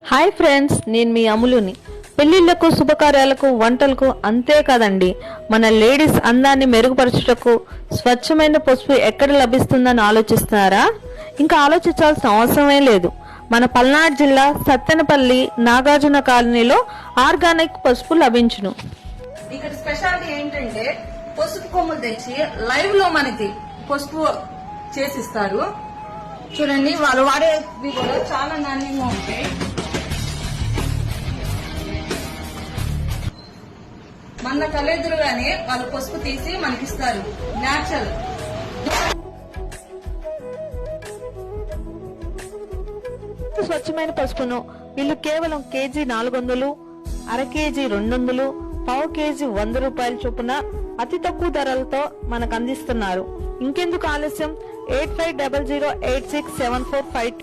Hi friends, నేను మీ అములుని. పెళ్లిళ్లకు, శుభకార్యాలకు, వంటలకు అంతే కదండి, మన లేడీస్ అందాన్ని మెరుగుపరచుటకు స్వచ్ఛమైన పసుపు ఎక్కడ లభిస్తుందని ఆలోచిస్తున్నారా? ఇంకా ఆలోచించాల్సిన అవసరమే లేదు. మన పల్నాడు జిల్లా సత్తెనపల్లి నాగార్జున కాలనీలో ఆర్గానిక్ పసుపు లభించును. ఇక్కడ స్పెషాలిటీ ఏంటంటే పసుపు కొమ్ములు తెచ్చి లైవ్ లో మనకి పసుపు చేసిస్తారు. చూడండి, వాళ్ళు వాడేవి కూడా చాలా నాణ్యంగా ఉంటాయి. మన కళ్ళెదురుగానే వాళ్ళు పసుపు తీసి మనకిస్తారు. న్యాచురల్. స్వచ్ఛమైన పసుపును వీళ్ళు కేవలం కేజీ 400, అర కేజీ 200, పావు కేజీ 100 రూపాయల చొప్పున అతి తక్కువ ధరలతో మనకు అందిస్తున్నారు. ఇంకెందుకు ఆలస్యం? 8500867452